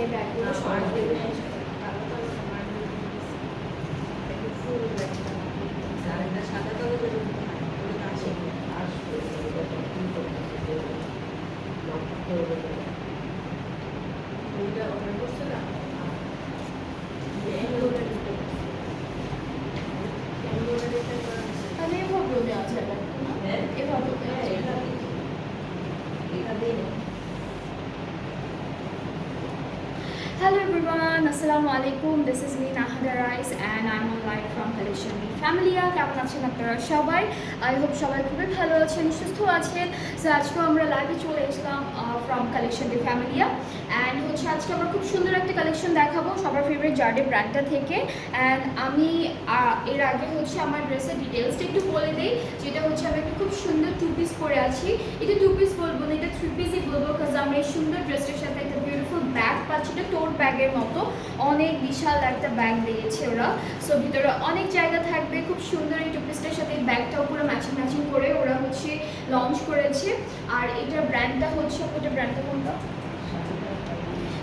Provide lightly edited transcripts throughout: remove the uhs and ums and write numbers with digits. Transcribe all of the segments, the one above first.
এই ব্যাগগুলো সব দেবে। সাদা কাগজের আছে ওইটা অর্ডার করছে না তাহলে এভাবেও দেওয়া যাবে না? এভাবেও দেওয়া যাবে। Hello everyone, Assalamu alaikum. This is me Nahada Rais and I'm on live from Collection B Familia. কেমন আছেন আপনারা সবাই? I hope সবাই খুবই ভালো আছেন, সুস্থ আছেন। সো আজকে আমরা লাইভে চলে এসলাম from Collection B Familia and হচ্ছে আজকে আমরা খুব সুন্দর একটা কালেকশন দেখাবো সবার ফেভারিট জার্ডে ব্র্যান্ডটা থেকে। অ্যান্ড আমি এর আগে হচ্ছে আমার ড্রেসের ডিটেলসটা একটু বলে দিই, যেটা হচ্ছে আমি একটা খুব সুন্দর 2 পিস পরে আছি। এটা 2 পিস বলবো না, এটা 3 পিসই বলবো, কারণ আমরা এই সুন্দর ড্রেসটার সাথে একটা বিউটিফুল ব্যাগ পাচ্ছি। এটা টোট ব্যাগের মতো অনেক বিশাল একটা ব্যাগ দিয়েছে ওরা। সো ভিতরে অনেক জায়গা থাকবে। খুব সুন্দর এই 2 পিসটার সাথে এই ব্যাগটাও পুরো ম্যাচিং করে ওরা হচ্ছে লঞ্চ করেছে। আর এটার ব্র্যান্ডটা হচ্ছে, ওটার ব্র্যান্ডটা কোনটা?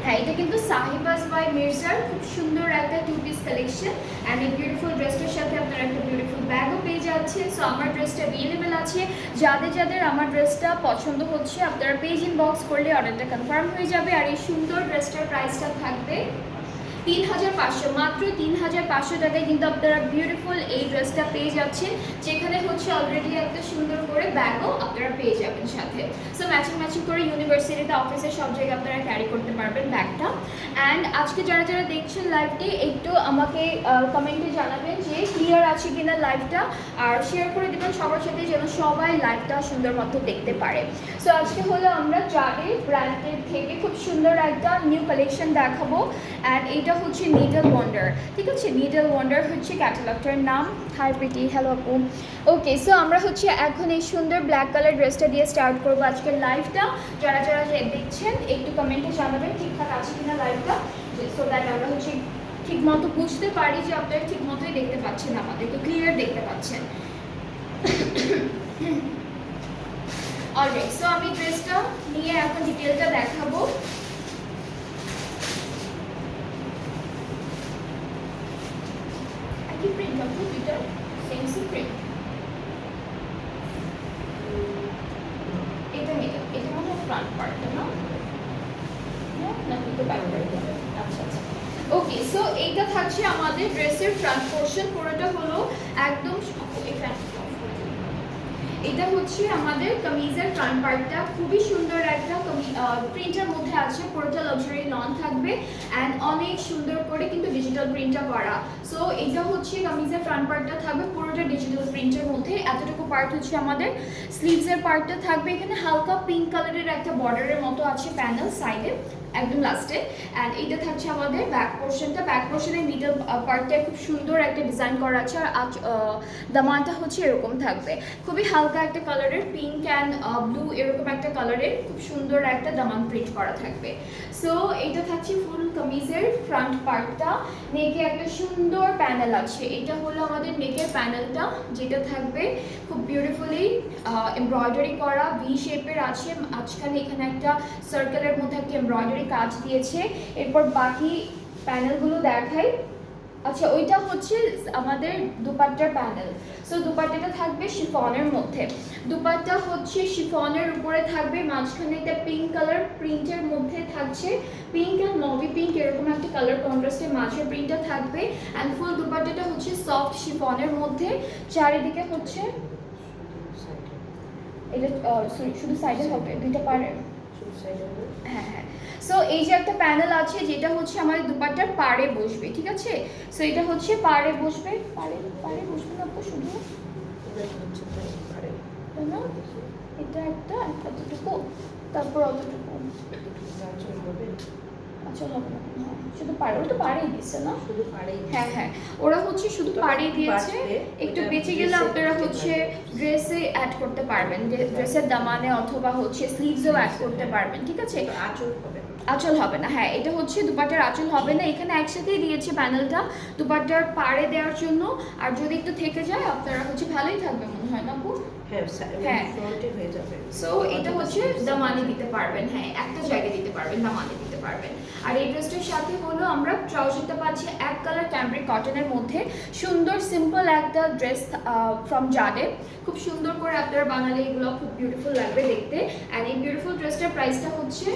হ্যাঁ, এটা কিন্তু সাহিবাজ বাই মির্জার খুব সুন্দর একটা 2 পিস কালেকশন। অ্যান্ড এই বিউটিফুল ড্রেসটার সাথে আপনারা একটা বিউটিফুল ব্যাগও পেয়ে যাচ্ছেন। সো আমার ড্রেসটা অ্যাভেলেবেল আছে। যাদের আমার ড্রেসটা পছন্দ হচ্ছে আপনারা পেজ ইনবক্স করলে অর্ডারটা কনফার্ম হয়ে যাবে। আর এই সুন্দর ড্রেসটার প্রাইসটা থাকবে 3500, মাত্র 3500 টাকায় কিন্তু আপনারা বিউটিফুল এই ড্রেসটা পেয়ে যাচ্ছেন, যেখানে হচ্ছে অলরেডি একটা সুন্দর করে ব্যাগও আপনারা পেয়ে যাবেন সাথে। সো ম্যাচিং করে ইউনিভার্সিটিতে, অফিসে সব জায়গায় আপনারা ক্যারি করতে পারবেন ব্যাগটা। অ্যান্ড আজকে যারা দেখছেন লাইভটি একটু আমাকে কমেন্টে জানাবেন যে ক্লিয়ার আছে কিনা লাইভটা, আর শেয়ার করে দেবেন সবার সাথে যেন সবাই লাইভটা সুন্দর মতো দেখতে পারে। সো আজকে হলো আমরা জার্ডে ব্র্যান্ডের থেকে খুব সুন্দর একটা নিউ কালেকশন দেখাবো। অ্যান্ড এইটা হচ্ছে নিডল ওয়ান্ডার, ঠিক আছে? নিডল ওয়ান্ডার হচ্ছে ক্যাটালগটার নাম। হাই প্রিটি, হ্যালো আপু। ওকে, সো আমরা হচ্ছে এখন এই সুন্দর ব্ল্যাক কালার ড্রেসটা দিয়ে স্টার্ট করবো আজকের লাইভটা। যারা দেখছেন একটু কমেন্টে জানাবেন ঠিকঠাক আছে কিনা লাইভটা, সো দ্যাট আমরা হচ্ছে ঠিক মতো বুঝতে পারি যে আপনারা ঠিক মতোই দেখতে পাচ্ছেন, আমাদেরকে ক্লিয়ার দেখতে পাচ্ছেন। অলরাইট, সো আমি ড্রেসটা নিয়ে এখন ডিটেলটা দেখাবো। কি প্রিন্ট হবে দুইটা? Same print. এটা মানে ফ্রন্ট পার্টটা না? না, কিন্তু ব্যাক পার্টটা। আচ্ছা। ওকে, সো এইটা থাকছে আমাদের ড্রেসের ফ্রন্ট পোর্শন। পুরোটা হলো একদম এটা হচ্ছে আমাদের কামিজের ফ্রন্ট পার্টটা। খুবই সুন্দর একটা প্রিন্টের মধ্যে আছে, পুরোটা লাক্সারি লন থাকবে অ্যান্ড অনেক সুন্দর করে কিন্তু ডিজিটাল প্রিন্টটা করা। সো এটা হচ্ছে কামিজের ফ্রন্ট পার্টটা থাকবে পুরোটা ডিজিটাল প্রিন্টের মধ্যে। এতটুকু পার্ট হচ্ছে আমাদের স্লিভসের পার্টটা থাকবে। এখানে হালকা পিঙ্ক কালারের একটা বর্ডারের মতো আছে প্যানেল সাইডে একদম লাস্টে। অ্যান্ড এইটা থাকছে আমাদের ব্যাক পোর্শনটা। ব্যাক পোর্শনের মিডল পার্টটায় খুব সুন্দর একটা ডিজাইন করা আছে। আর দামানটা হচ্ছে এরকম থাকবে, খুবই হালকা একটা কালারের পিঙ্ক অ্যান্ড ব্লু এরকম একটা কালারের খুব সুন্দর একটা দামান প্রিন্ট করা থাকবে। সো এইটা থাকছে ফুল কামিজের ফ্রন্ট পার্টটা। নেকে একটা সুন্দর প্যানেল আছে, এটা হলো আমাদের নেকের প্যানেলটা, যেটা থাকবে খুব বিউটিফুলি এমব্রয়ডারি করা, ভি শেপের আছে। মাঝখানে এখানে একটা সার্কেলের মধ্যে একটা এমব্রয়ডারি কাজ দিয়েছে। এরপর বাকি প্যানেলগুলো দেখাই। আচ্ছা, ওইটা হচ্ছে আমাদের দুপাট্টার প্যানেল। সো দুপাট্টাটা থাকবে শিফনের মধ্যে। দুপাট্টা হচ্ছে শিফনের উপরে থাকবে, মাঝখানে একটা পিঙ্ক কালার প্রিন্টের মধ্যে থাকছে, পিঙ্ক অ্যান্ড নভি পিঙ্ক এরকম একটা কালার কন্ট্রাস্টে মাঝের প্রিন্টটা থাকবে। অ্যান্ড ফুল দুপাট্টাটা হচ্ছে সফট শিফনের মধ্যে। চারিদিকে হচ্ছে এটা শুধু সাইডে হবে, দুইটা পারে। হ্যাঁ। সো এই যে একটা প্যানেল আছে, যেটা হচ্ছে আমাদের দুপাট্টার পাড়ে বসবে, ঠিক আছে? সো এটা হচ্ছে পাড়ে বসবে, পাড়ে বসবে না আপু, শুধু না, এটা একটা এতটুকু, তারপর অতটুকু আচ্ছা হবে না, শুধু পাড়ে। ওরা তো পাড়েই দিচ্ছে না, শুধু পাড়েই। হ্যাঁ, ওরা হচ্ছে শুধু পাড়েই দিয়েছে। একটু বেঁচে গেলে আপনারা হচ্ছে ড্রেসে অ্যাড করতে পারবেন, ড্রেসের দামানে অথবা হচ্ছে স্লিভসেও অ্যাড করতে পারবেন, ঠিক আছে? আঁচল হবে না। হ্যাঁ, এটা হচ্ছে দুপাট্টার আঁচল হবে না। এখানে একসাথেই দিয়েছে প্যানেলটা দুপাট্টার পাড়ে দেওয়ার জন্য। আর যদি একটু থেকে যায় আপনারা হচ্ছে ভালোই থাকবে মনে হয় না আপু? হ্যাঁ, সো এটা হচ্ছে দামানে দিতে পারবেন। হ্যাঁ, একটা জায়গায় দিতে পারবেন, দামানে দিতে পারবেন। আর এই ড্রেসটার সাথে হলো আমরা ট্রাউজারটা পাচ্ছি এক কালার ক্যামব্রিক কটনের মধ্যে, সুন্দর সিম্পল একটা ড্রেস ফ্রম জাডে। খুব সুন্দর করে আপনারা বানালে এগুলো খুব বিউটিফুল লাগবে দেখতে। অ্যান্ড এই বিউটিফুল ড্রেসটার প্রাইসটা হচ্ছে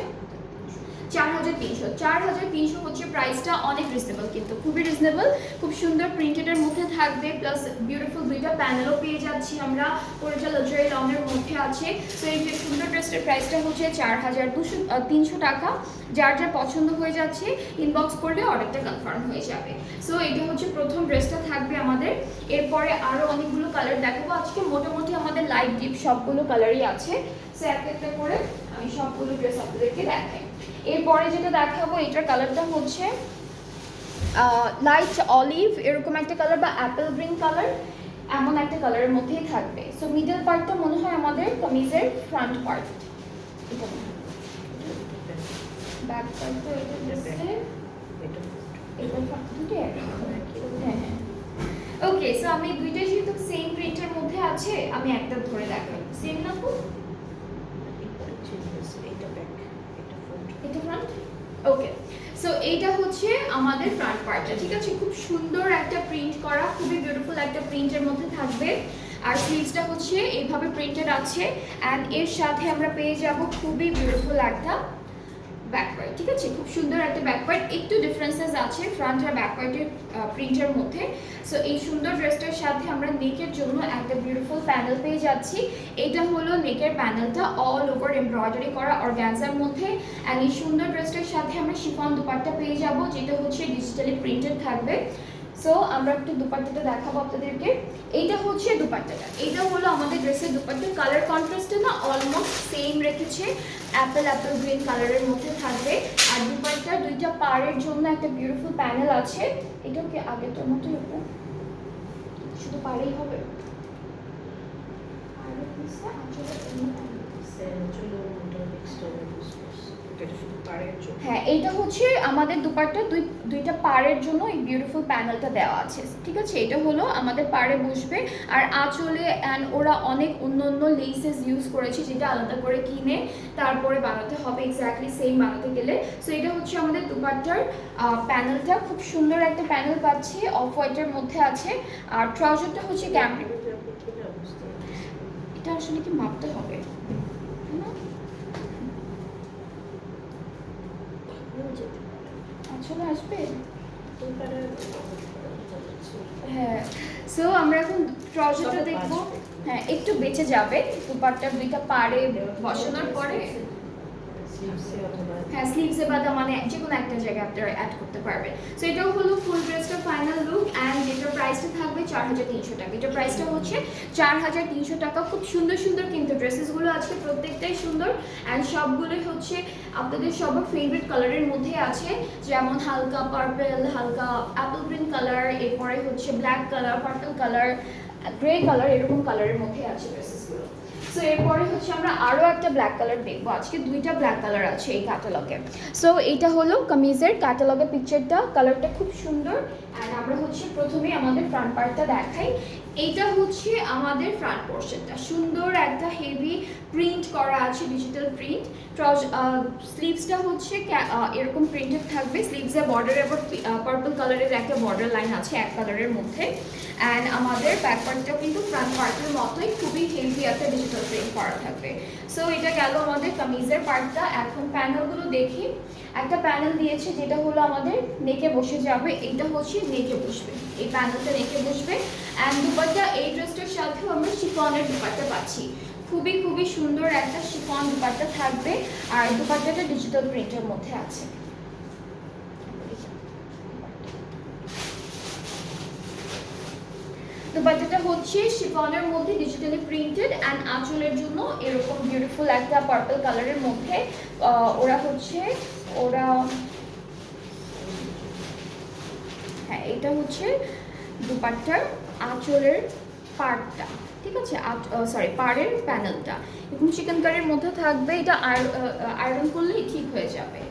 4300 হচ্ছে প্রাইসটা, অনেক রিজনেবল, কিন্তু খুবই রিজনেবল। খুব সুন্দর প্রিন্টেডের মধ্যে থাকবে, প্লাস বিউটিফুল দুইটা প্যানেলও পেয়ে যাচ্ছি আমরা, পুরোটা লাক্সারি লংয়ের মধ্যে আছে। তো এই যে সুন্দর ড্রেসটার প্রাইসটা হচ্ছে 4300 টাকা। যার যার পছন্দ হয়ে যাচ্ছে ইনবক্স করলে অর্ডারটা কনফার্ম হয়ে যাবে। সো এটা হচ্ছে প্রথম ড্রেসটা থাকবে আমাদের। এরপরে আরও অনেকগুলো কালার দেখাবো আজকে, মোটামুটি আমাদের লাইট ডিপ সবগুলো কালারই আছে। সো এক একটা করে আমি সবগুলো ড্রেস আপনাদেরকে দেখাই। এরপরে যেটা দেখাবো এটার কালারটা হচ্ছে লাইট অলিভ এরকম একটা কালার বা অ্যাপেল গ্রিন কালার, এমন একটা কালারের মধ্যেই থাকবে। সো মিডল পার্টটা মনে হয় আমাদের কামিজের ফ্রন্ট পার্ট, এটা ব্যাক পার্টটা এটা দিচ্ছে, এটা দুটোই এক। হ্যাঁ হ্যাঁ ওকে। সো আমি দুইটাই যেহেতু সেম প্রিন্টের মধ্যে আছে আমি একটা ধরে দেখাই। সেম না তো, এটা ফ্রন্ট। ওকে, সো এইটা হচ্ছে আমাদের ফ্রন্ট পার্টটা, ঠিক আছে। খুব সুন্দর একটা প্রিন্ট করা, খুবই বিউটিফুল একটা প্রিন্টের মধ্যে থাকবে। আর স্লিভসটা হচ্ছে এইভাবে প্রিন্টেড আছে, অ্যান্ড এর সাথে আমরা পেয়ে যাব খুবই বিউটিফুল একটা ব্যাক পার্ট, ঠিক আছে। খুব সুন্দর একটা ব্যাক পার্ট, একটু ডিফারেন্সেস আছে ফ্রন্ট আর ব্যাক পার্টের প্রিন্টের মধ্যে। সো এই সুন্দর ড্রেসটার সাথে আমরা নেকের জন্য একটা বিউটিফুল প্যানেল পেয়ে যাচ্ছি। এটা হলো নেকের প্যানেলটা, অল ওভার এমব্রয়ডারি করা অর্গানজার মধ্যে। অ্যান্ড এই সুন্দর ড্রেসটার সাথে আমরা শিফন দুপাট্টা পেয়ে যাব, যেটা হচ্ছে ডিজিটালি প্রিন্টেড থাকবে। সো আমরা একটু দুপাট্টাটা দেখাবো আপনাদেরকে। এইটা হচ্ছে দুপাট্টাটা, এইটা হলো আমাদের ড্রেসের দুপাট্টা। কালার কন্ট্রাস্টটা না অলমোস্ট সেম রেখেছে, অ্যাপেল গ্রিন কালারের মধ্যে থাকবে। আর দুপাট্টার দুইটা পাড়ের জন্য একটা বিউটিফুল প্যানেল আছে। এটাও কি আগেরটার মতোই হবে, শুধু পাড়েই হবে। হ্যাঁ, এইটা হচ্ছে আমাদের দুপাট্টা দুইটা পাড়ের জন্য এই বিউটিফুল প্যানেলটা দেওয়া আছে, ঠিক আছে। এটা হলো আমাদের পাড়ে বসবে। আর আঁচলে অ্যান্ড ওরা অনেক অন্য লেসেস ইউজ করেছে, যেটা আলাদা করে কিনে তারপরে বানাতে হবে, এক্স্যাক্টলি সেম বানাতে গেলে। সো এটা হচ্ছে আমাদের দুপাট্টার প্যানেলটা, খুব সুন্দর একটা প্যানেল পাচ্ছি, অফ হোয়াইটের মধ্যে আছে। আর ট্রাউজারটা হচ্ছে ক্যামব্রিক। এটা আসলে কি মাপতে হবে না, চলে আসবে। হ্যাঁ, সো আমরা এখন ট্রাউজারটা দেখবো। হ্যাঁ, একটু বেঁচে যাবে দুপাট্টার দুইটা পাড়ে বসানোর পরে। হ্যাঁ, স্লিভসে বা মানে যে কোনো একটা জায়গায় আপনারা অ্যাড করতে পারবেন। সো এটাও হলো ফুল ড্রেসটার ফাইনাল লুক, অ্যান্ড যেটার প্রাইসটা থাকবে 4300 টাকা। এটার প্রাইসটা হচ্ছে 4300 টাকা। খুব সুন্দর সুন্দর কিন্তু ড্রেসেসগুলো আজকে প্রত্যেকটাই সুন্দর, অ্যান্ড সবগুলোই হচ্ছে আপনাদের সবার ফেভারিট কালারের মধ্যে আছে, যেমন হালকা পার্পল, হালকা অ্যাপল গ্রিন কালার, এরপরে হচ্ছে black colour, purple colour, grey colour, এরকম কালারের মধ্যে আছে ড্রেসেসগুলো। সো এরপরে হচ্ছে আমরা আরও একটা ব্ল্যাক কালার দেখবো আজকে, দুইটা ব্ল্যাক কালার আছে এই ক্যাটালগে। সো এইটা হলো কামিজের ক্যাটালগের পিকচারটা, কালারটা খুব সুন্দর। অ্যান্ড আমরা হচ্ছে প্রথমেই আমাদের ফ্রন্ট পার্টটা দেখাই। এইটা হচ্ছে আমাদের ফ্রন্ট পোর্শনটা, সুন্দর একটা হেভি প্রিন্ট করা আছে, ডিজিটাল প্রিন্ট। স্লিভসটা হচ্ছে এরকম প্রিন্টেড থাকবে, স্লিভসের বর্ডারে আবার পার্পল কালারের একটা বর্ডার লাইন আছে এক কালারের মধ্যে। অ্যান্ড আমাদের ব্যাক পার্টটাও কিন্তু ফ্রন্ট পার্টের মতোই খুবই হেভি একটা ডিজিটাল প্রিন্ট করা থাকবে। সো এটা গেল আমাদের কামিজের পার্টটা। এখন প্যানেলগুলো দেখি। একটা প্যানেল দিয়েছে যেটা হলো আমাদের নেকে বসে যাবে, এটা হচ্ছে নেকে বসবে, এই প্যানেলটা নেকে বসবে। অ্যান্ড দুপাট্টা এই ড্রেসটার সাথেও আমরা শিফনের দুপাট্টা পাচ্ছি, খুবই খুবই সুন্দর একটা শিফন দুপাট্টা থাকবে। আর দুপাট্টাটা ডিজিটাল প্রিন্টের মধ্যে আছে। দুপাট্টাটা হচ্ছে শিফনের মধ্যে ডিজিটালি প্রিন্টেড, অ্যান্ড আঁচলের জন্য এরকম বিউটিফুল একটা পার্পল কালারের মধ্যে ওরা হ্যাঁ, এটা হচ্ছে দুপাট্টার আঁচলের পার্টটা, ঠিক আছে। সরি, পাড়ের প্যানেলটা এরকম চিকেন কারির মধ্যে থাকবে। এটা আয়রন করলেই ঠিক হয়ে যাবে,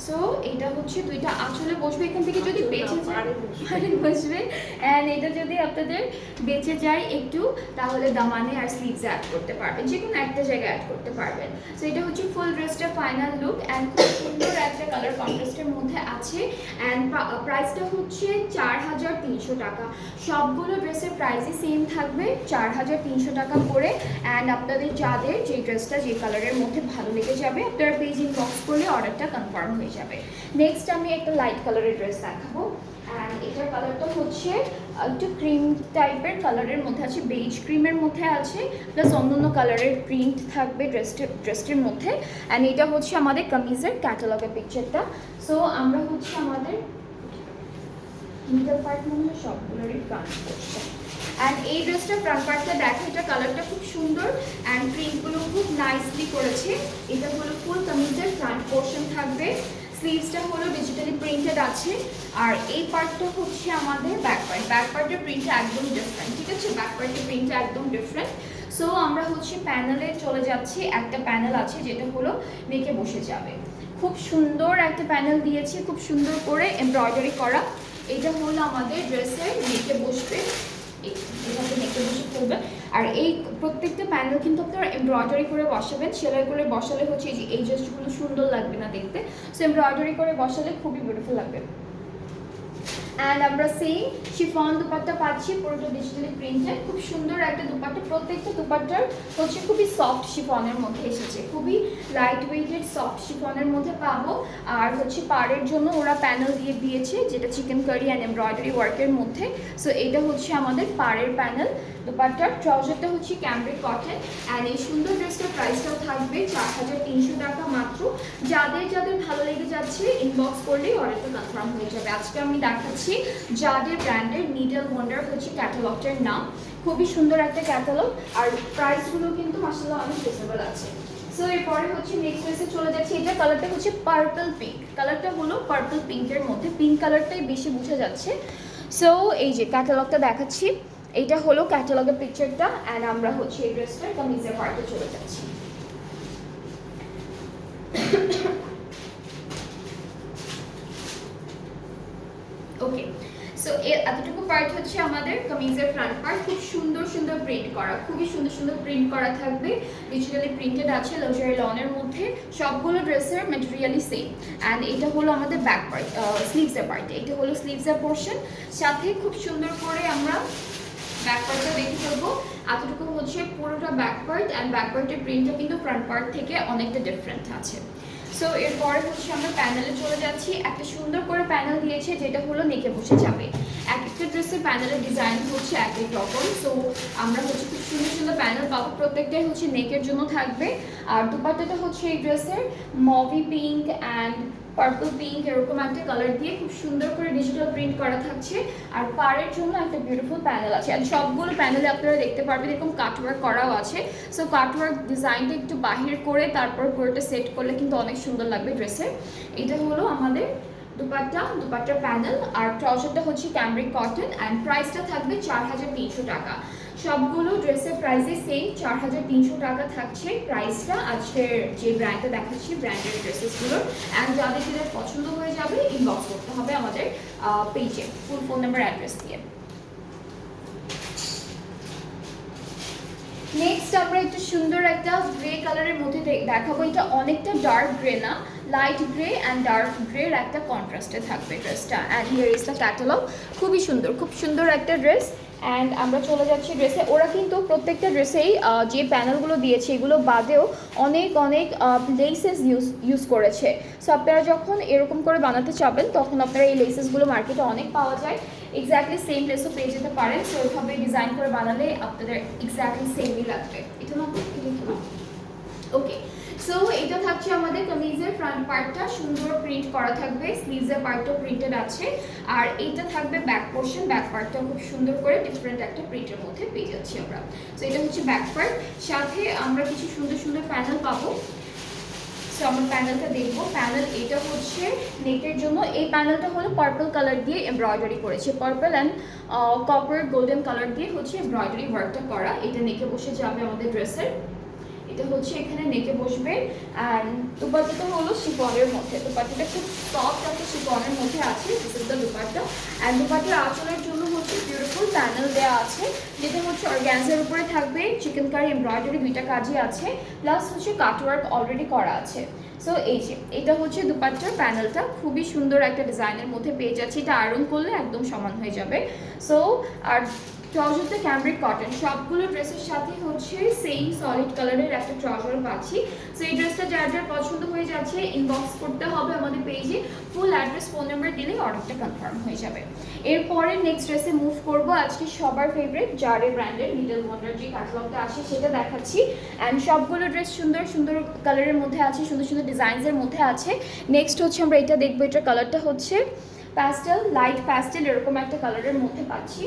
সো এটা হচ্ছে দুইটা আঁচলে বসবে, এখান থেকে যদি আঁচল না, বেঁচে যায় পাড়ে বসবে। পাড়ে বসবে। অ্যান্ড এটা যদি আপনাদের বেঁচে যায় একটু, তাহলে দামানে আর স্লিভসে অ্যাড করতে পারবেন, যে কোনো একটা জায়গায় অ্যাড করতে পারবেন। সো এটা হচ্ছে ফুল ড্রেসটা ফাইনাল লুক, অ্যান্ড খুব সুন্দর একটা কালার কন্ট্রাস্টের মধ্যে আছে। অ্যান্ড প্রাইসটা হচ্ছে 4300 টাকা। সবগুলো ড্রেসের প্রাইসই সেম থাকবে, 4300 টাকা করে। অ্যান্ড আপনাদের যাদের যে ড্রেসটা যে কালারের মধ্যে ভালো লেগে যাবে, আপনারা পেজ ইনবক্স করলে অর্ডারটা কনফার্ম হয়ে যাবে। নেক্সট আমি একটা লাইট কালারের ড্রেস দেখাবো, অ্যান্ড এটার কালারটা হচ্ছে একটু ক্রিম টাইপের কালারের মধ্যে আছে, বেজ ক্রিমের মধ্যে আছে, প্লাস অন্যান্য কালারের প্রিন্ট থাকবে ড্রেসটির মধ্যে। অ্যান্ড এটা হচ্ছে আমাদের কামিজের ক্যাটালগের পিকচারটা। সো আমরা হচ্ছে আমাদের মিডল পার্ট মনে হয় সবগুলোরই ফ্রন্ট করছে। অ্যান্ড এই ড্রেসটার ফ্রন্ট পার্টটা দেখো, এটা কালারটা খুব সুন্দর, অ্যান্ড প্রিন্টগুলো খুব নাইসলি করেছে। এটা হলো ফুল কামিজের ফ্রন্ট পোর্শন থাকবে, স্লিভসটা হলো ডিজিটালি প্রিন্টেড আছে। আর এই পার্টটা হচ্ছে আমাদের ব্যাক পার্ট। ব্যাক পার্টের প্রিন্টটা একদম ডিফারেন্ট, ঠিক আছে, ব্যাক পার্টের প্রিন্টটা একদম ডিফারেন্ট। সো আমরা হচ্ছে প্যানেলে চলে যাচ্ছি। একটা প্যানেল আছে যেটা হলো নেকে বসে যাবে, খুব সুন্দর একটা প্যানেল দিয়েছে, খুব সুন্দর করে এমব্রয়ডারি করা। এটা হলো আমাদের ড্রেসের নেকে বসবে, এভাবে নেকে বসে পড়বে। আর এই প্রত্যেকটা প্যানেল কিন্তু আপনারা এমব্রয়ডারি করে বসাবেন, সেলাই করে বসালে হচ্ছে এই ড্রেসগুলো সুন্দর লাগবে না দেখতে। সো এমব্রয়ডারি করে বসালে খুবই বিউটিফুল লাগবে। অ্যান্ড আমরা সেম শিফন দুপাট্টা পাচ্ছি, পুরোটা ডিজিটালি প্রিন্টেড, খুব সুন্দর একটা দুপাট্টা। প্রত্যেকটা দুপাট্টার হচ্ছে খুবই সফট শিফনের মধ্যে এসেছে, খুবই লাইট ওয়েটেড সফট শিফনের মধ্যে পাবো। আর হচ্ছে পাড়ের জন্য ওরা প্যানেল দিয়ে দিয়েছে, যেটা চিকেন কারি অ্যান্ড এমব্রয়ডারি ওয়ার্কের মধ্যে। সো এটা হচ্ছে আমাদের পাড়ের প্যানেল। দুপাট্টার ট্রাউজারটা হচ্ছে ক্যামব্রিক কটন। অ্যান্ড এই সুন্দর ড্রেসটার প্রাইসটাও থাকবে 4300 টাকা মাত্র। যাদের যাদের ভালো লেগে যাচ্ছে ইনবক্স করলেই অর্ডারটা কনফার্ম হয়ে যাবে। আজকে আমি দেখাচ্ছি যাদের ব্র্যান্ডের নিডল ওয়ান্ডার হচ্ছে ক্যাটালগটার নাম, খুবই সুন্দর একটা ক্যাটালগ। আর প্রাইসগুলো কিন্তু মাশাআল্লাহ অনেক রিজনেবল আছে। সো এরপরে হচ্ছে নেক্সট ড্রেসে চলে যাচ্ছে। এটা কালারটা হচ্ছে পার্পল পিঙ্ক, কালারটা হলো পার্পল পিঙ্কের মধ্যে, পিঙ্ক কালারটাই বেশি বোঝা যাচ্ছে। সো এই যে ক্যাটালগটা দেখাচ্ছি, এইটা হলো ক্যাটালগের পিকচারটা। অ্যান্ড আমরা হচ্ছে এই ড্রেসটার কামিজের পার্টে চলে যাচ্ছি। ওকে, সো এতটুকু পার্ট হচ্ছে আমাদের কামিজের ফ্রন্ট পার্ট। খুব সুন্দর সুন্দর প্রিন্ট করা, খুবই সুন্দর সুন্দর প্রিন্ট করা থাকবে, ডিজিটালি প্রিন্টেড আছে লাক্সারি লনের মধ্যে। সবগুলো ড্রেসের ম্যাটেরিয়ালই সেম। অ্যান্ড এটা হলো আমাদের ব্যাক পার্ট, স্লিভসের পার্ট, এটা হলো স্লিভসের পোর্শন। সাথে খুব সুন্দর করে আমরা ব্যাক পার্টটা দেখে ফেলবো। এতটুকু হচ্ছে পুরোটা ব্যাক পার্ট, অ্যান্ড ব্যাক পার্টের প্রিন্টটা কিন্তু ফ্রন্ট পার্ট থেকে অনেকটা ডিফারেন্ট আছে। সো এরপরে হচ্ছে আমরা প্যানেলে চলে যাচ্ছি। একটা সুন্দর করে প্যানেল দিয়েছে, যেটা হলো নেকে বসে যাবে। এক একটা ড্রেসের প্যানেলের ডিজাইন হচ্ছে এক এক রকম। সো আমরা হচ্ছে খুব সুন্দর সুন্দর প্যানেল পাবো, প্রত্যেকটাই হচ্ছে নেকের জন্য থাকবে। আর দুপাট্টাটা হচ্ছে এই ড্রেসের mauve pink and purple pink এরকম একটা কালার দিয়ে খুব সুন্দর করে ডিজিটাল প্রিন্ট করা থাকছে। আর পাড়ের জন্য একটা বিউটিফুল প্যানেল আছে। আর সবগুলো প্যানেলে আপনারা দেখতে পারবেন এরকম কাটওয়ার্ক করাও আছে। সো কাটওয়ার্ক ডিজাইনটা একটু বাহির করে তারপর পুরোটা সেট করলে কিন্তু অনেক সুন্দর লাগবে ড্রেসে। এটা হলো আমাদের দুপাট্টার প্যানেল। আর ট্রাউজারটা হচ্ছে ক্যামব্রিক কটন, অ্যান্ড প্রাইসটা থাকবে 4300 টাকা। সবগুলো ড্রেসের প্রাইসই সেম, 4300 টাকা থাকছে প্রাইসটা। আজকের যে ব্র্যান্ডটা দেখাচ্ছি ব্র্যান্ডের ড্রেসেসগুলোর। অ্যান্ড যাদের যেটা পছন্দ হয়ে যাবে ইনবক্স করতে হবে আমাদের পেজে ফুল ফোন নাম্বার অ্যাড্রেস দিয়ে। নেক্সট আমরা একটু সুন্দর একটা গ্রে কালারের মধ্যে দেখাবো। এটা অনেকটা ডার্ক গ্রে না, লাইট গ্রে অ্যান্ড ডার্ক গ্রের একটা কন্ট্রাস্টে থাকবে ড্রেসটা। And here is the catalogue, খুবই সুন্দর, খুব সুন্দর একটা ড্রেস। অ্যান্ড আমরা চলে যাচ্ছি ড্রেসে। ওরা কিন্তু প্রত্যেকটা ড্রেসেই যে প্যানেলগুলো দিয়েছে এগুলো বাদেও অনেক অনেক লেসেস ইউজ করেছে। সো আপনারা যখন এরকম করে বানাতে চাবেন তখন আপনারা এই লেসেসগুলো মার্কেটে অনেক পাওয়া যায়, এক্স্যাক্টলি সেম লেসও পেয়ে যেতে পারেন। সো এভাবে ডিজাইন করে বানালে আপনাদের এক্স্যাক্টলি সেমই লাগবে। এটা না, ওকে। সো এটা থাকছে আমাদের কামিজের ফ্রন্ট পার্টটা, সুন্দর প্রিন্ট করা থাকবে, স্লিভসের পার্টটাও প্রিন্টেড আছে। আর এইটা থাকবে ব্যাক পোর্শন, ব্যাক পার্টটা খুব সুন্দর করে ডিফারেন্ট একটা প্রিন্টের মধ্যে পেয়ে যাচ্ছি আমরা। সো এটা হচ্ছে ব্যাক পার্ট, সাথে আমরা কিছু সুন্দর সুন্দর প্যানেল পাবো। সো আমরা প্যানেলটা দেখবো। প্যানেল এটা হচ্ছে নেকের জন্য। এই প্যানেলটা হলো পার্পল কালার দিয়ে এমব্রয়ডারি করেছে, purple and copper golden colour দিয়ে হচ্ছে এমব্রয়ডারি ওয়ার্কটা করা। এটা নেকে বসে যাবে আমাদের ড্রেসের। এটা হচ্ছে এখানে নেকে বসবে। অ্যান্ড দুপাট্টাটা হলো শিফনের মধ্যে, দুপাট্টাটা খুব সফট একটা শিফনের মধ্যে আছে। This is the dupatta. And দুপাট্টার আঁচলের জন্য হচ্ছে বিউটিফুল প্যানেল দেওয়া আছে, যেটা হচ্ছে অর্গ্যানজার উপরে থাকবে। চিকেন কারি এমব্রয়ডারি দুইটা কাজই আছে, প্লাস হচ্ছে কাটওয়ার্ক অলরেডি করা আছে। সো এই যে এটা হচ্ছে দুপাট্টার প্যানেলটা, খুবই সুন্দর একটা ডিজাইনের মধ্যে পেয়ে যাচ্ছে। এটা আয়রন করলে একদম সমান হয়ে যাবে। সো আর ট্রাউজারটা ক্যামব্রিক কটন, সবগুলো ড্রেসের সাথে হচ্ছে সেম সলিড কালারের একটা ট্রাউজার পাচ্ছি। সো এই ড্রেসটা যার যার পছন্দ হয়ে যাচ্ছে ইনবক্স করতে হবে আমাদের পেজে, ফুল অ্যাড্রেস ফোন নাম্বার দিলেই অর্ডারটা কনফার্ম হয়ে যাবে। এরপরে নেক্সট ড্রেসে মুভ করবো। আজকে সবার ফেভারিট জারে ব্র্যান্ডের লিটল ওয়ান্ডার যে ক্যাটালগটা আসে সেটা দেখাচ্ছি। অ্যান্ড সবগুলো ড্রেস সুন্দর সুন্দর কালারের মধ্যে আছে, সুন্দর সুন্দর ডিজাইনসের মধ্যে আছে। নেক্সট হচ্ছে আমরা এটা দেখবো, এটার কালারটা হচ্ছে প্যাস্টেল, লাইট প্যাস্টেল এরকম একটা কালারের মধ্যে পাচ্ছি।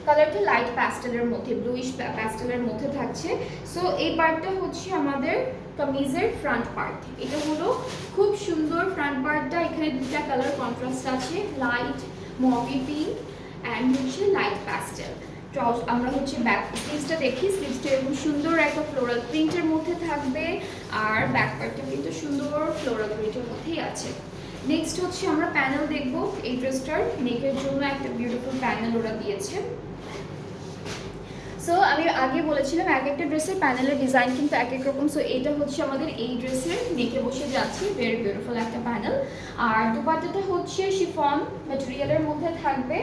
কালারটা লাইট প্যাস্টেলের মধ্যে, ব্লুইশ প্যাস্টেলের মধ্যে থাকছে। সো এই পার্টটা হচ্ছে আমাদের কামিজের ফ্রন্ট পার্ট। এটা হলো খুব সুন্দর ফ্রন্ট পার্টটা। এখানে দুটা কালার কন্ট্রাস্ট আছে, লাইট মভি পিঙ্ক অ্যান্ড হচ্ছে লাইট প্যাস্টেল। আমরা হচ্ছে ব্যাক স্লিভসটা দেখি, স্লিভসটা এরকম সুন্দর একটা ফ্লোরাল প্রিন্টের মধ্যে থাকবে, আর ব্যাক পার্টটা কিন্তু সুন্দর ফ্লোরাল প্রিন্টের মধ্যেই আছে। নেক্সট হচ্ছে আমরা প্যানেল দেখব। এই ড্রেসটার নেকের জন্য একটা বিউটিফুল প্যানেল ওরা দিয়েছে। সো আমি আগে বলেছিলাম এক একটা ড্রেসের প্যানেলের ডিজাইন কিন্তু এক এক রকম। সো এটা হচ্ছে আমাদের এই ড্রেসের নেকে বসে যাচ্ছে, ভেরি বিউটিফুল একটা প্যানেল। আর দুপাট্টাটা হচ্ছে শিফন ম্যাটেরিয়ালের মধ্যে থাকবে।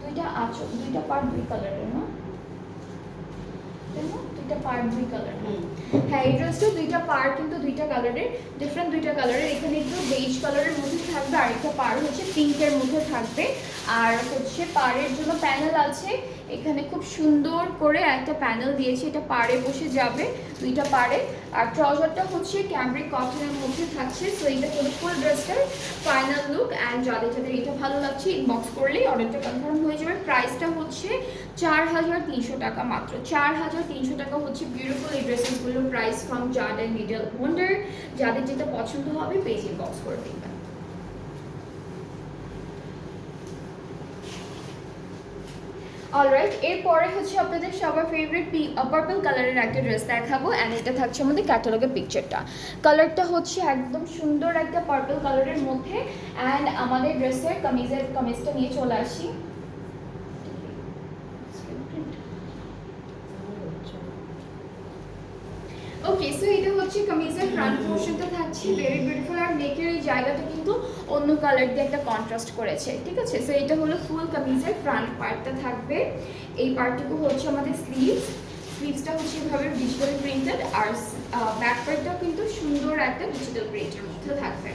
দুইটা আঁচল, দুইটা পার্ট দুই কালারের, না দুইটা পার্ট দুই কালার। হ্যাঁ, এই ড্রেসটা দুইটা পার্ট কিন্তু দুইটা কালারের, ডিফারেন্ট দুইটা কালারের। এখানে একটু বেজ কালারের মধ্যে থাকবে, আর একটা পার হচ্ছে পিঙ্কের মধ্যে থাকবে। আর হচ্ছে পাড়ের জন্য প্যানেল আছে, এখানে খুব সুন্দর করে একটা প্যানেল দিয়েছে, এটা পাড়ে বসে যাবে দুইটা পাড়ে। আর ট্রাউজারটা হচ্ছে ক্যামব্রিক কটনের মধ্যে থাকছে। সো এটা হলো ফুল ড্রেসটার ফাইনাল লুক। অ্যান্ড যাদের যাদের এটা ভালো লাগছে ইনবক্স করলেই অর্ডারটা কনফার্ম হয়ে যাবে। প্রাইসটা হচ্ছে 4300 টাকা মাত্র। 4300 টাকা হচ্ছে বিউটিফুল এই ড্রেসেসগুলোর প্রাইস ফ্রম জার্ড অ্যান্ড লিটল ওয়ান্ডার। যাদের যেটা পছন্দ হবে পেজ ইনবক্স করে দিবেন। অলরাইট, এরপরে হচ্ছে আপনাদের সবার ফেভারিট পার্পল কালারের একটা ড্রেস দেখাবো। অ্যান্ড এটা থাকছে আমাদের ক্যাটালগের পিকচারটা। কালারটা হচ্ছে একদম সুন্দর একটা পার্পল কালারের মধ্যে। অ্যান্ড আমাদের ড্রেসের কামিজটা নিয়ে চলে আসি। ওকে, সো এটা হচ্ছে কামিজের ফ্রন্ট পোর্শনটা থাকছে, ভেরি বিউটিফুল। আর নেকের এই জায়গাটা কিন্তু অন্য কালার দিয়ে একটা কন্ট্রাস্ট করেছে, ঠিক আছে। সো এটা হলো ফুল কামিজের ফ্রন্ট পার্টটা থাকবে। এই পার্টটুকু হচ্ছে আমাদের স্লিভসটা হচ্ছে এভাবে ডিজিটাল প্রিন্টেড, আর ব্যাক পার্টটাও কিন্তু সুন্দর একটা ডিজিটাল প্রিন্টের মধ্যে থাকবে।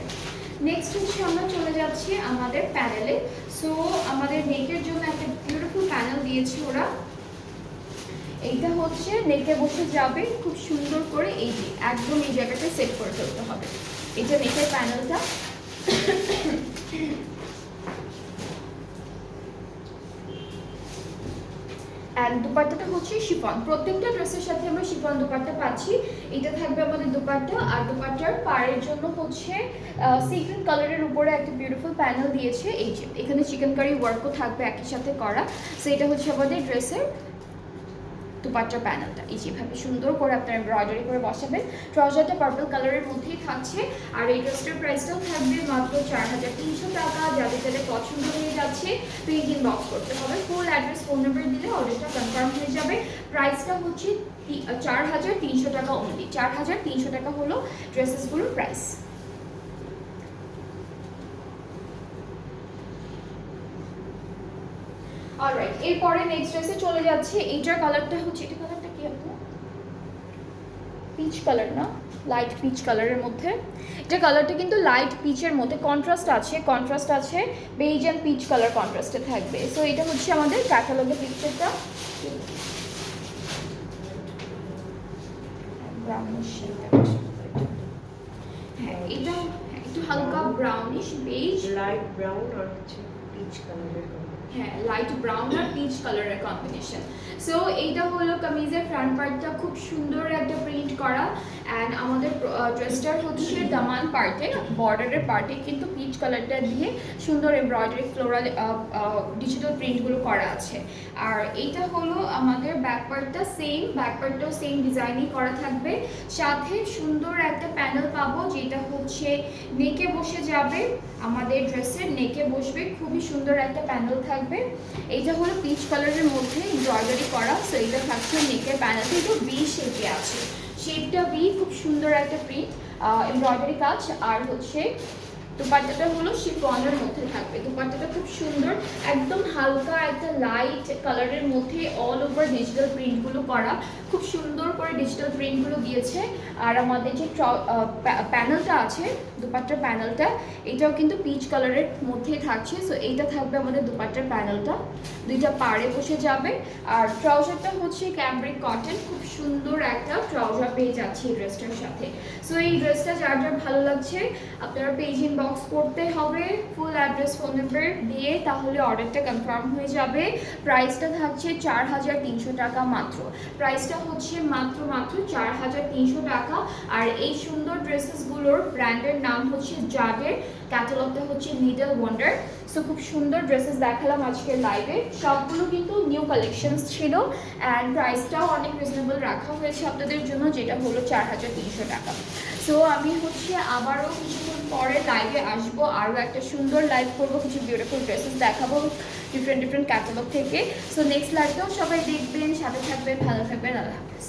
নেক্সট হচ্ছে আমরা চলে যাচ্ছি আমাদের প্যানেলে। সো আমাদের নেকের জন্য একটা বিউটিফুল প্যানেল দিয়েছে ওরা। এইটা হচ্ছে নেকে বসে যাবে খুব সুন্দর করে, এই যে একদম এই জায়গাটা সেট করে ফেলতে হবে। এটা নেকের প্যানেলটা। অ্যান্ড দুপাট্টাটা হচ্ছে শিফন। প্রত্যেকটা ড্রেসের সাথে আমরা শিফন দুপাট্টা পাচ্ছি। এটা থাকবে আমাদের দুপাট্টা। আর দুপাট্টার পাড়ের জন্য হচ্ছে সিগ্রিন কালারের উপরে একটা বিউটিফুল প্যানেল দিয়েছে। এই যে এখানে চিকেন কারি ওয়ার্কও থাকবে একই সাথে করা। সো এটা হচ্ছে আমাদের ড্রেসের দুপাট্টার প্যানেলটা। এই যেভাবে সুন্দর করে আপনারা এমব্রয়ডারি করে বসাবেন। ট্রাউজারটা পার্পল কালারের মধ্যেই থাকছে। আর এই ড্রেসটার প্রাইসটাও থাকবে মাত্র 4300 টাকা। যাদের যাদের পছন্দ হয়ে যাচ্ছে পেজ ইনবক্স করতে হবে, ফুল অ্যাড্রেস ফোন নাম্বার দিলে অর্ডারটা কনফার্ম হয়ে যাবে। প্রাইসটা হচ্ছে 4300 টাকা অনলি। 4300 টাকা হলো ড্রেসেসগুলোর প্রাইস। অলরাইট, এরপরে নেক্সট ড্রেসে চলে যাচ্ছে। এইটার কালারটা হচ্ছে, এটা কালারটা কি আপু? পিচ কালার, না লাইট পিচ কালারের মধ্যে। এটা কালারটা কিন্তু লাইট পিচের মধ্যে কন্ট্রাস্ট আছে বেজ অ্যান্ড পিচ কালার কন্ট্রাস্টে থাকবে। সো এটা হচ্ছে আমাদের ক্যাটালগের পিকচারটা। হ্যাঁ, এটা একটু হালকা ব্রাউনিশ বেজ, লাইট ব্রাউন আর হচ্ছে পিচ কালারের। হ্যাঁ, লাইট ব্রাউন আর পিচ কালারের কম্বিনেশন। সো এইটা হলো কামিজের ফ্রন্ট পার্টটা, খুব সুন্দর একটা প্রিন্ট করা। অ্যান্ড আমাদের ড্রেসটার হচ্ছে দামান পার্টে, বর্ডারের পার্টে কিন্তু পিচ কালারটা দিয়ে সুন্দর এমব্রয়ডারি ফ্লোরাল ডিজিটাল প্রিন্টগুলো করা আছে। আর এইটা হলো আমাদের ব্যাক পার্টটাও সেম ডিজাইনই করা থাকবে। সাথে সুন্দর একটা প্যানেল পাবো, যেটা হচ্ছে নেকে বসে যাবে, আমাদের ড্রেসের নেকে বসবে, খুবই সুন্দর একটা প্যানেল থাকবে। এইটা হলো পিচ কালারের মধ্যে এমব্রয়ডারি করা। সো এইটা থাকছে নেকের প্যানেলটা, একটু ভি শেপে আছে, শেপটা ভি, খুব সুন্দর একটা প্রিন্ট এমব্রয়ডারি কাজ। আর হচ্ছে দুপাট্টাটা হলো শিফনের মধ্যে থাকবে। দুপাট্টাটা খুব সুন্দর, একদম হালকা একটা লাইট কালারের মধ্যে অল ওভার ডিজিটাল প্রিন্টগুলো করা, খুব সুন্দর করে ডিজিটাল প্রিন্টগুলো দিয়েছে। আর আমাদের যে প্যানেলটা আছে, দুপাট্টার প্যানেলটা, এটাও কিন্তু পিচ কালারের মধ্যে থাকছে। সো এইটা থাকবে আমাদের দুপাট্টার প্যানেলটা, দুইটা পাড়ে বসে যাবে। আর ট্রাউজারটা হচ্ছে ক্যামব্রিক কটন, খুব সুন্দর একটা ট্রাউজার পেয়ে যাচ্ছে এই ড্রেসটার সাথে। সো এই ড্রেসটা যার যার ভালো লাগছে আপনারা পেজ ইনবক্স করতে হবে, ফুল অ্যাড্রেস ফোন নাম্বার দিয়ে, তাহলে অর্ডারটা কনফার্ম হয়ে যাবে। প্রাইসটা থাকছে 4300 টাকা মাত্র। প্রাইসটা হচ্ছে মাত্র 4300 টাকা। আর এই সুন্দর ড্রেসেসগুলোর ব্র্যান্ডের নাম হচ্ছে জাডের, ক্যাটালগটা হচ্ছে লিটল ওয়ান্ডার। সো খুব সুন্দর ড্রেসেস দেখালাম আজকের লাইভে, সবগুলো কিন্তু নিউ কালেকশনস ছিল। অ্যান্ড প্রাইসটাও অনেক রিজনেবল রাখা হয়েছে আপনাদের জন্য, যেটা হলো 4300 টাকা। সো আমি হচ্ছে আবারও কিছুক্ষণ পরে লাইভে আসবো, আরও একটা সুন্দর লাইভ করবো, কিছু বিউটিফুল ড্রেসেস দেখাবো ডিফারেন্ট ক্যাটালগ থেকে। সো নেক্সট লাইভটাও সবাই দেখবেন, সাথে থাকবেন, ভালো থাকবেন, আল্লাহ হাফেজ।